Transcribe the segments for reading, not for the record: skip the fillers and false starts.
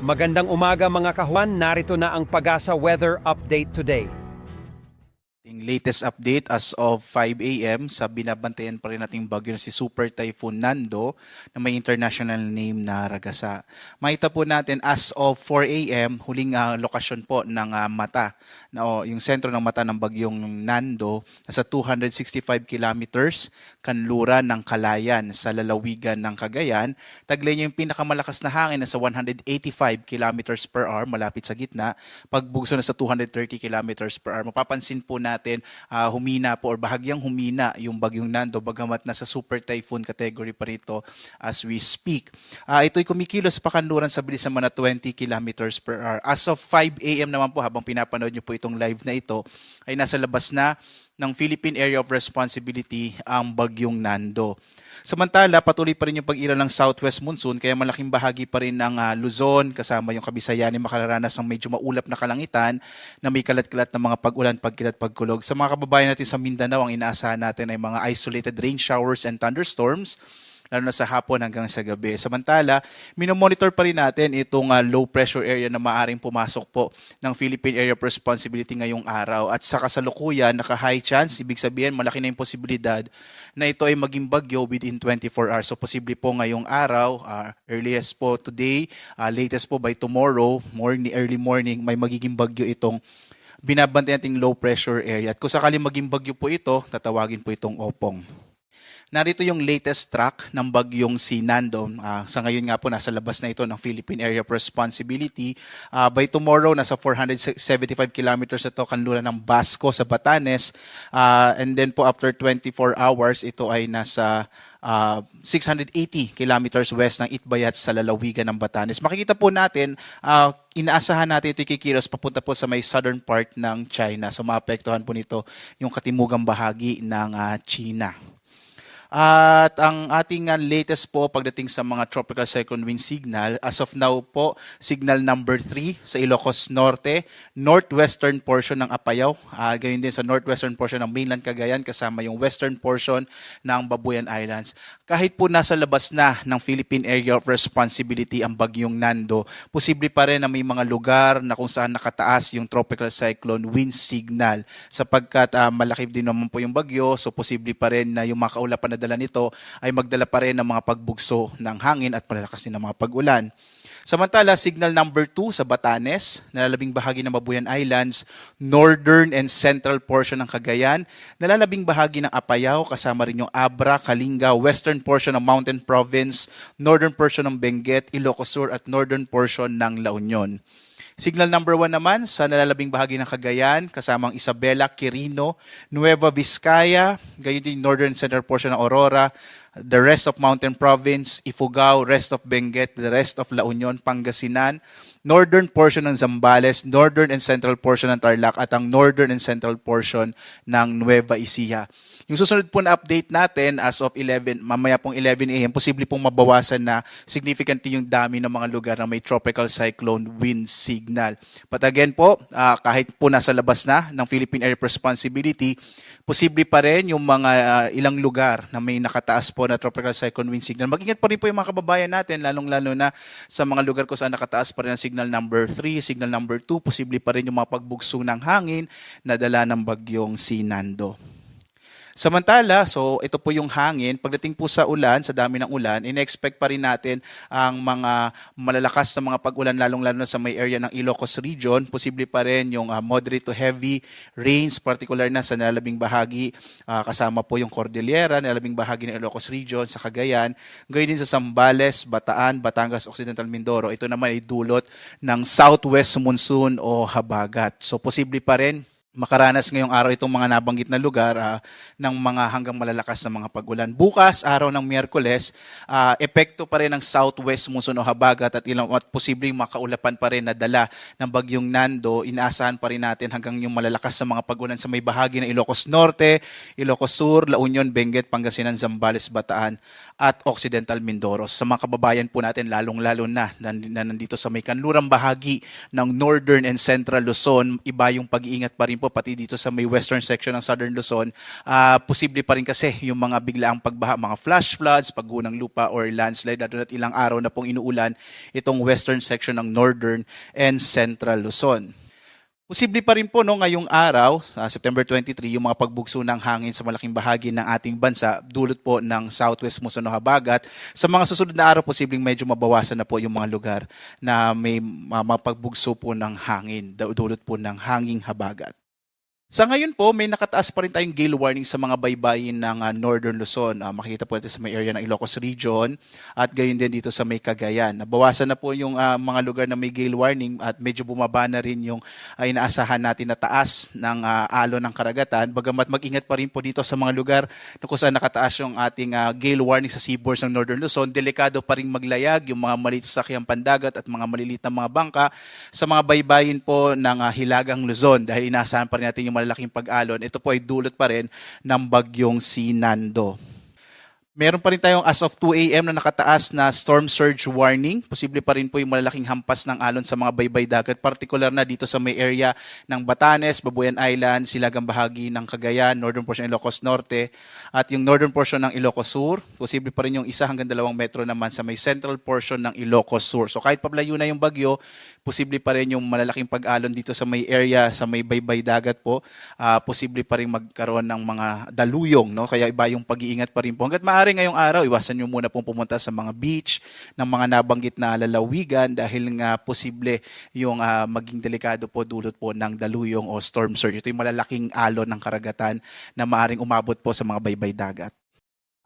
Magandang umaga mga kahuan, narito na ang Pag-asa Weather Update today. Yung latest update as of 5 a.m. sa binabantayan pa rin nating bagyo na si Super Typhoon Nando na may international name na Ragasa. Makita po natin as of 4 a.m. huling lokasyon po ng mata yung sentro ng mata ng bagyong Nando nasa 265 kilometers kanluran ng Kalayan sa lalawigan ng Cagayan. Taglay niya yung pinakamalakas na hangin nasa 185 kilometers per hour malapit sa gitna. Pagbugso na sa 230 kilometers per hour. Mapapansin po natin humina po or bahagyang humina yung bagyong Nando bagamat nasa super typhoon category pa rito as we speak. Ito'y kumikilos pa kanluran sa bilis naman na 20 kilometers per hour. As of 5 a.m. naman po habang pinapanood nyo po itong live na ito ay nasa labas na ng Philippine Area of Responsibility ang bagyong Nando. Samantala, patuloy pa rin yung pag-ilaw ng southwest monsoon kaya malaking bahagi pa rin ng Luzon kasama yung Kabisayan ay makararanas ng medyo maulap na kalangitan na may kalat-kalat na mga pag-ulan, pagkilat, pagkulog. Sa mga kababayan natin sa Mindanao, ang inaasahan natin ay mga isolated rain showers and thunderstorms lalo na sa hapon hanggang sa gabi. Samantala, minomonitor pa rin natin itong low pressure area na maaring pumasok po ng Philippine Area of Responsibility ngayong araw. At sa kasalukuyan, naka-high chance, ibig sabihin malaki na yung posibilidad na ito ay maging bagyo within 24 hours. So posible po ngayong araw, earliest po today, latest po by tomorrow, early morning, may magiging bagyo itong binabantayan nating low pressure area. At kung sakaling maging bagyo po ito, tatawagin po itong Opong. Narito yung latest track ng bagyong si Nando. Sa ngayon nga po, nasa labas na ito ng Philippine Area of Responsibility. By tomorrow, nasa 475 kilometers ito kanluran ng Basco sa Batanes. And then po after 24 hours, ito ay nasa 680 kilometers west ng Itbayat sa lalawigan ng Batanes. Makikita po natin, inaasahan natin ito kikilos papunta po sa may southern part ng China. So maapektuhan po nito yung katimugang bahagi ng China. At ang ating latest po pagdating sa mga tropical cyclone wind signal, as of now po, signal number 3 sa Ilocos Norte, northwestern portion ng Apayao, gayon din sa northwestern portion ng mainland Cagayan, kasama yung western portion ng Babuyan Islands. Kahit po nasa labas na ng Philippine Area of Responsibility ang bagyong Nando, posible pa rin na may mga lugar na kung saan nakataas yung tropical cyclone wind signal sapagkat malaki din naman po yung bagyo, so posible pa rin na yung mga kaulapan na dala nito ay magdala pa rin ng mga pagbugso ng hangin at palalakas din ng mga pag-ulan. Samantala, signal number 2 sa Batanes, nalalabing bahagi ng Babuyan Islands, northern and central portion ng Cagayan, nalalabing bahagi ng Apayao, kasama rin yung Abra, Kalinga, western portion ng Mountain Province, northern portion ng Benguet, Ilocos Sur at northern portion ng La Union. Signal number 1 naman sa nalalabing bahagi ng Cagayan, kasamang Isabela, Quirino, Nueva Vizcaya, gayon din northern central portion ng Aurora, the rest of Mountain Province, Ifugao, rest of Benguet, the rest of La Union, Pangasinan, northern portion ng Zambales, northern and central portion ng Tarlac at ang northern and central portion ng Nueva Ecija. Yung susunod po na update natin as of 11, mamaya pong 11 a.m., posible pong mabawasan na significantly yung dami ng mga lugar na may tropical cyclone wind signal. But again po, kahit po nasa labas na ng Philippine Area of Responsibility, posible pa rin yung mga ilang lugar na may nakataas po na tropical cyclone wind signal. Mag-ingat pa rin po yung mga kababayan natin, lalong-lalo na sa mga lugar kung saan nakataas pa rin ang signal number 3, signal number 2, posible pa rin yung mga pagbugso ng hangin na dala ng bagyong si Nando. Samantala, so ito po yung hangin. Pagdating po sa ulan, sa dami ng ulan, ina-expect pa rin natin ang mga malalakas na mga pag-ulan, lalong-lalo na sa may area ng Ilocos region. Posible pa rin yung moderate to heavy rains, particular na sa nalalabing bahagi, kasama po yung Cordillera, nalalabing bahagi ng Ilocos region, sa Cagayan. Gayon din sa Zambales, Bataan, Batangas, Occidental Mindoro. Ito naman ay dulot ng southwest monsoon o habagat. So posible pa rin makaranas ngayong araw itong mga nabanggit na lugar ng mga hanggang malalakas na mga pag-ulan. Bukas, araw ng Miyerkules, epekto pa rin ng southwest monsoon o habagat at posibleng makaulapan pa rin na dala ng bagyong Nando. Inaasahan pa rin natin hanggang yung malalakas na mga pag-ulan sa may bahagi ng Ilocos Norte, Ilocos Sur, La Union, Benguet, Pangasinan, Zambales, Bataan at Occidental Mindoro. Sa mga kababayan po natin, lalong-lalo na nandito sa may kanlurang bahagi ng Northern and Central Luzon, iba yung pag-iingat pa rin po po pati dito sa may western section ng Southern Luzon, posible pa rin kasi yung mga biglaang pagbaha, mga flash floods, pagguho ng lupa or landslide, lalo na't ilang araw na pong inuulan itong western section ng Northern and Central Luzon. Posible pa rin po ngayong araw, sa September 23, yung mga pagbugso ng hangin sa malaking bahagi ng ating bansa, dulot po ng southwest muson o habagat. Sa mga susunod na araw, posibleng medyo mabawasan na po yung mga lugar na may mapagbugso po ng hangin, dulot po ng hanging habagat. Sa ngayon po, may nakataas pa rin tayong gale warning sa mga baybayin ng Northern Luzon. Makikita po natin sa may area ng Ilocos Region at gayon din dito sa may Cagayan. Nabawasan na po yung mga lugar na may gale warning at medyo bumaba na rin yung inaasahan natin na taas ng alon ng karagatan. Bagamat mag-ingat pa rin po dito sa mga lugar na kung saan nakataas yung ating gale warning sa seaboards ng Northern Luzon. Delikado pa rin maglayag yung mga maliit sa sakyang pandagat at mga maliliit na mga bangka sa mga baybayin po ng Hilagang Luzon dahil inaasahan pa rin natin yung malalaking pag-alon. Ito po ay dulot pa rin ng bagyong si Nando. Meron pa rin tayong as of 2 a.m. na nakataas na storm surge warning. Posible pa rin po yung malalaking hampas ng alon sa mga baybay dagat, particular na dito sa may area ng Batanes, Babuyan Island, Silagang bahagi ng Cagayan, northern portion ng Ilocos Norte, at yung northern portion ng Ilocos Sur. Posible pa rin yung 1 hanggang 2 metro naman sa may central portion ng Ilocos Sur. So kahit pablayo na yung bagyo, posible pa rin yung malalaking pag-alon dito sa may area, sa may baybay dagat po. Posible pa rin magkaroon ng mga daluyong, no? Kaya iba yung pag-iingat pa rin po. Hanggat maaari ngayong araw, iwasan nyo muna pong pumunta sa mga beach, ng mga nabanggit na lalawigan dahil nga posible yung maging delikado po dulot po ng daluyong o storm surge. Ito yung malalaking alon ng karagatan na maaring umabot po sa mga baybay dagat.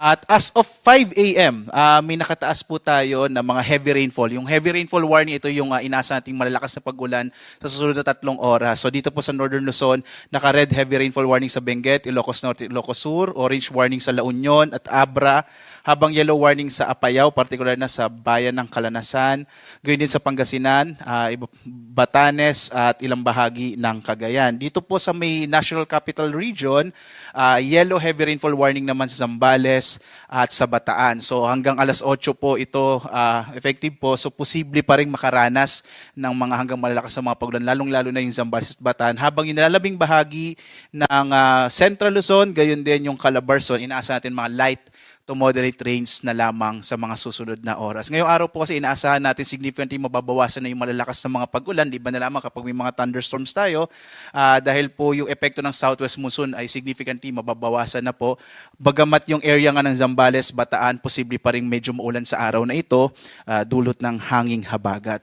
At as of 5 a.m., may nakataas po tayo ng mga heavy rainfall. Yung heavy rainfall warning, ito yung inaasa nating malalakas na pag-ulan sa susunod na 3 oras. So dito po sa Northern Luzon, naka-red heavy rainfall warning sa Benguet, Ilocos Norte, Ilocos Sur, orange warning sa La Union at Abra, habang yellow warning sa Apayao, particular na sa bayan ng Kalanasan, gayon din sa Pangasinan, Batanes at ilang bahagi ng Cagayan. Dito po sa may National Capital Region, yellow heavy rainfall warning naman sa Zambales at sa Bataan. So hanggang alas 8 po ito effective po. So posible pa rin makaranas ng mga hanggang malalakas na mga pagulan, lalong-lalo na yung Zambales at Bataan. Habang yung nalalabing bahagi ng Central Luzon, gayon din yung Calabarzon, inaasa natin mga light to moderate rains na lamang sa mga susunod na oras. Ngayong araw po kasi inaasahan natin significantly mababawasan na yung malalakas na mga pag-ulan, di ba na lamang kapag may mga thunderstorms tayo, dahil po yung epekto ng southwest monsoon ay significantly mababawasan na po. Bagamat yung area nga ng Zambales, Bataan, posible pa rin medyo maulan sa araw na ito, dulot ng hanging habagat.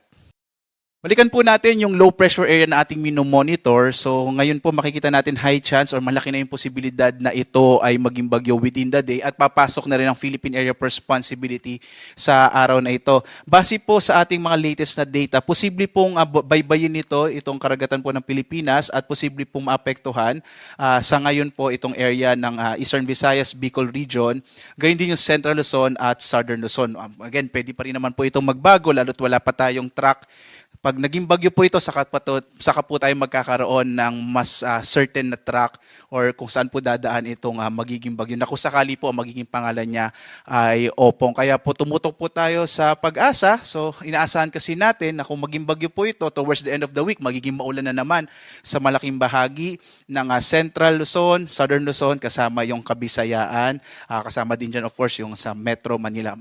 Balikan po natin yung low pressure area na ating minomonitor. So ngayon po makikita natin high chance or malaki na yung posibilidad na ito ay maging bagyo within the day at papasok na rin ang Philippine Area of Responsibility sa araw na ito. Base po sa ating mga latest na data, posible pong baybayin nito itong karagatan po ng Pilipinas at posible pong maapektuhan sa ngayon po itong area ng Eastern Visayas, Bicol Region, gayon din yung Central Luzon at Southern Luzon. Again, pwede pa rin naman po itong magbago lalo't wala pa tayong track. Pag naging bagyo po ito, saka po tayo magkakaroon ng mas certain na track or kung saan po dadaan itong magiging bagyo na kung sakali po ang magiging pangalan niya ay Opong. Kaya po tumutok po tayo sa pag-asa. So inaasahan kasi natin na kung maging bagyo po ito, towards the end of the week, magiging maulan na naman sa malaking bahagi ng Central Luzon, Southern Luzon, kasama yung Kabisayaan, kasama din dyan of course yung sa Metro Manila.